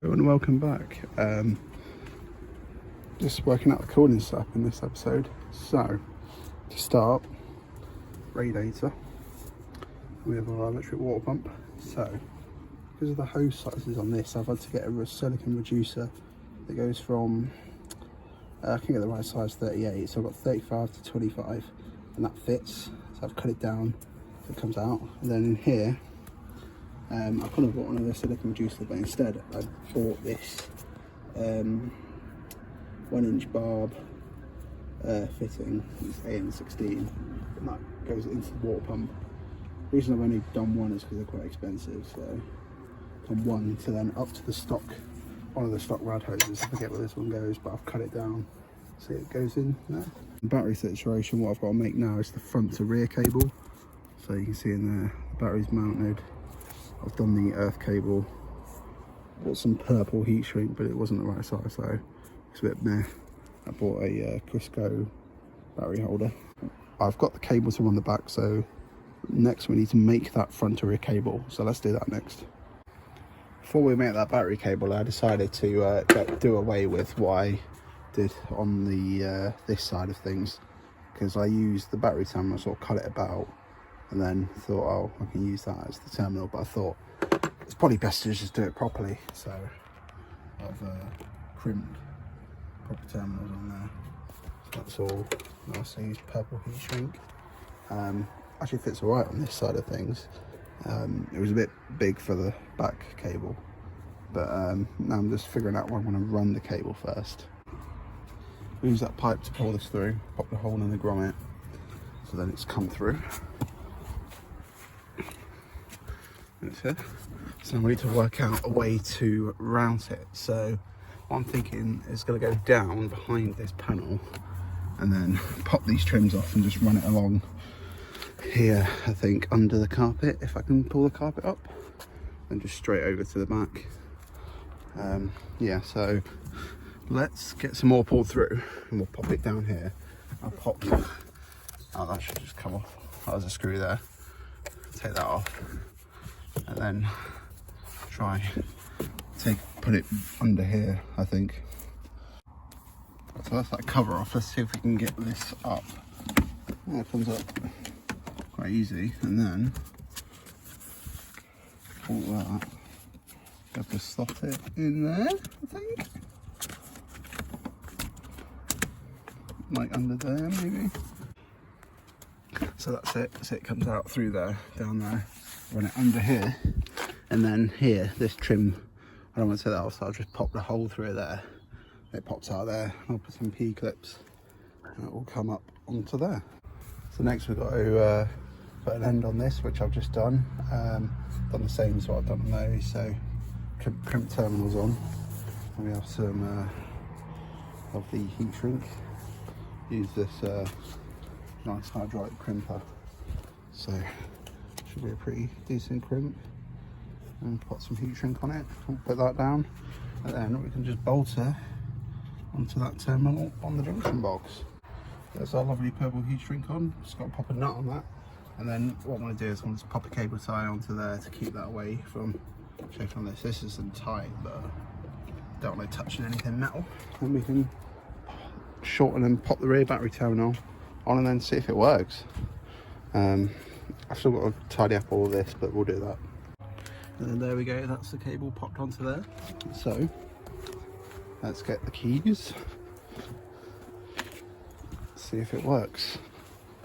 And welcome back. Just working out the cooling stuff in this episode. So, to start, radiator. We have our electric water pump. So, because of the hose sizes on this, I've had to get a silicone reducer that goes from, I can get the right size, 38. So I've got 35 to 25, and that fits. So I've cut it down, so it comes out. And then in here, I could have bought another silicone reducer, but instead I bought this 1-inch barb fitting. It's AN16, and that goes into the water pump. The reason I've only done one is because they're quite expensive. So from one to then up to the stock, one of the stock rad hoses. I forget where this one goes, but I've cut it down. See, it goes in there. The battery situation, what I've got to make now is the front to rear cable. So you can see in there, the battery's mounted. I've done the earth cable, bought some purple heat shrink, but it wasn't the right size, so it's a bit meh. I bought a Crisco battery holder. I've got the cable to run the back, so next we need to make that front to rear cable, so let's do that next. Before we make that battery cable, I decided to do away with what I did on the this side of things, because I used the battery terminal, sort of cut it about, and then thought, oh, I can use that as the terminal, but I thought it's probably best to just do it properly. So I've crimped proper terminals on there. So that's all nice. I used purple heat shrink. Actually fits all right on this side of things. It was a bit big for the back cable, but now I'm just figuring out where I'm going to run the cable first. Use that pipe to pull this through, pop the hole in the grommet, so then it's come through. That's it. So now we need to work out a way to route it. So what I'm thinking is going to go down behind this panel and then pop these trims off and just run it along here, I think, under the carpet, if I can pull the carpet up, and just straight over to the back. Yeah, so let's get some more pulled through and we'll pop it down here. I'll pop, oh, that should just come off. That was a screw there. Take that off. And then put it under here, I think. So that's that cover off. Let's see if we can get this up. Oh, it comes up quite easy, and then pull that. Have to slot it in there, I think. Like under there, maybe. So that's it. So it comes out through there, down there. Run it under here, and then here, this trim, I don't want to take that off, so I'll just pop the hole through there. It pops out there. I'll put some P-clips and it will come up onto there. So next we've got to put an end on this, which I've just done. Done the same as what I've done on those, so crimp terminals on. And we have some of the heat shrink. Use this nice hydraulic crimper. So should be a pretty decent crimp, and put some heat shrink on it. We'll put that down, and then we can just bolt it onto that terminal on the junction box. There's our lovely purple heat shrink on. Just got to pop a nut on that, and then what I'm going to do is I'm just pop a cable tie onto there to keep that away from chafing on this. This isn't tight, but don't want to touch anything metal. And we can shorten and pop the rear battery terminal on, and then see if it works. I've still got to tidy up all of this, but we'll do that. And then there we go, that's the cable popped onto there. So let's get the keys, see if it works.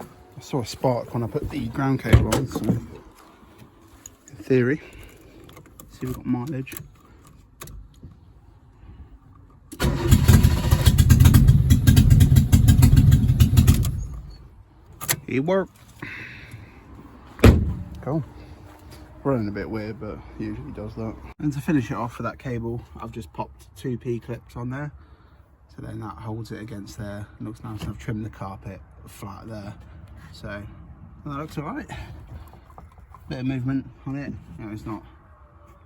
I saw a spark when I put the ground cable on, so in theory, see if we've got mileage. It worked. Cool. Running a bit weird, but usually does that. And to finish it off for that cable, I've just popped 2 P-clips on there. So then that holds it against there. It looks nice, and I've trimmed the carpet flat there. So that looks alright. Bit of movement on it. You know, it's not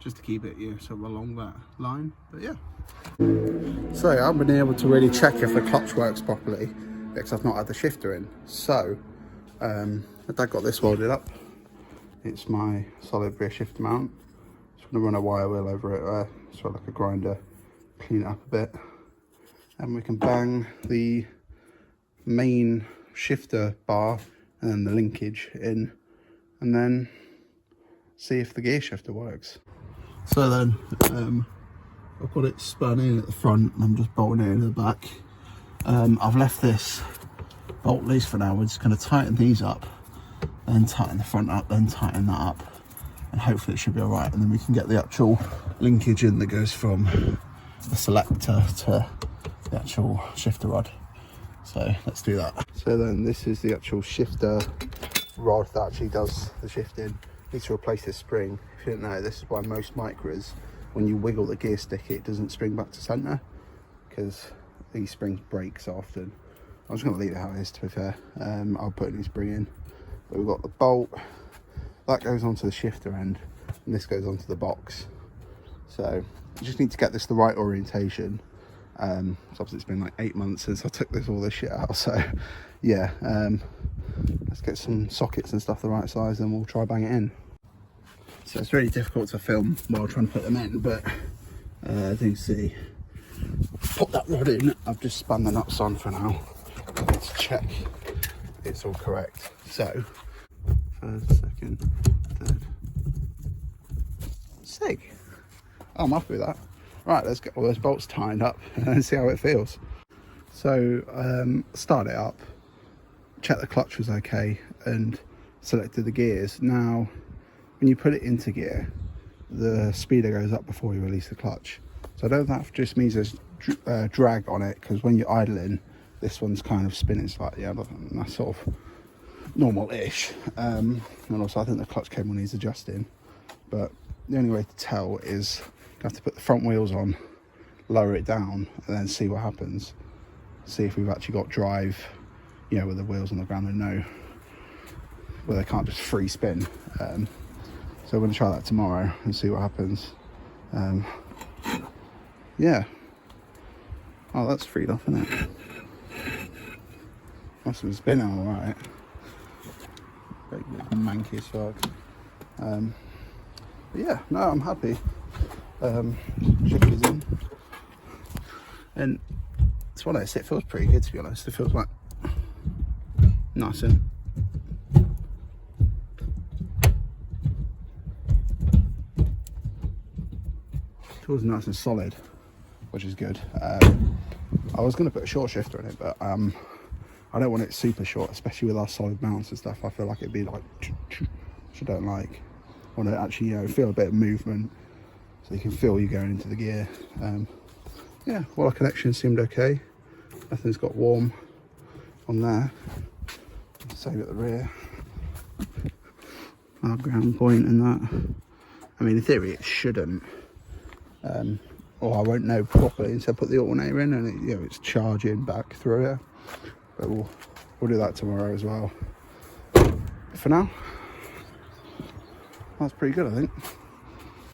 just to keep it sort of along that line, but yeah. So I haven't been able to really check if the clutch works properly because I've not had the shifter in. So my dad got this welded up. It's my solid rear shifter mount. It's gonna run a wire wheel over it, so like a grinder, clean it up a bit, and we can bang the main shifter bar and then the linkage in, and then see if the gear shifter works. So then I've got it spun in at the front and I'm just bolting it in the back. I've left this bolt loose for now. We're just going to tighten these up, then tighten the front up, then tighten that up, and hopefully it should be alright, and then we can get the actual linkage in that goes from the selector to the actual shifter rod. So let's do that. So then this is the actual shifter rod that actually does the shifting. Need to replace this spring. If you didn't know, this is why most Micras, when you wiggle the gear stick, it doesn't spring back to centre, because these springs break so often. I'm just going to leave it how it is, to be fair. I'll put a new spring in. But we've got the bolt that goes onto the shifter end, and this goes onto the box. So you just need to get this the right orientation. So obviously it's been like 8 months since I took all this shit out, so yeah, let's get some sockets and stuff the right size and we'll try bang it in. So it's really difficult to film while trying to put them in, but as you can see, put that rod in. I've just spun the nuts on for now. Let's check it's all correct. So first, second, third, sick. Oh, I'm happy with that. Right, let's get all those bolts tied up and see how it feels. So start it up, check the clutch was okay, and selected the gears. Now when you put it into gear, the speeder goes up before you release the clutch. So I don't know if that just means there's drag on it, because when you're idling, this one's kind of spinning slightly. Yeah, that's sort of normal-ish. And also I think the clutch cable needs adjusting, but the only way to tell is you have to put the front wheels on, lower it down, and then see what happens. See if we've actually got drive, you know, with the wheels on the ground and know where they can't just free spin. So we're going to try that tomorrow and see what happens. Yeah. Oh, that's freed off, isn't it? Must have been spinning all right. Very manky as fuck. But yeah, no, I'm happy. Shifters in, and it's one of those, it feels pretty good, to be honest. It feels like nice and feels nice and solid, which is good. I was going to put a short shifter in it, but I don't want it super short, especially with our solid mounts and stuff. I feel like it'd be like, which I don't like. I want to actually, you know, feel a bit of movement, so you can feel you going into the gear. Yeah, well, our connection seemed okay. Nothing's got warm on there. Same at the rear. Our ground point and that. I mean, in theory, it shouldn't. Or I won't know properly until I put the alternator in and it, you know, it's charging back through it. But we'll do that tomorrow as well. But for now, that's pretty good, I think.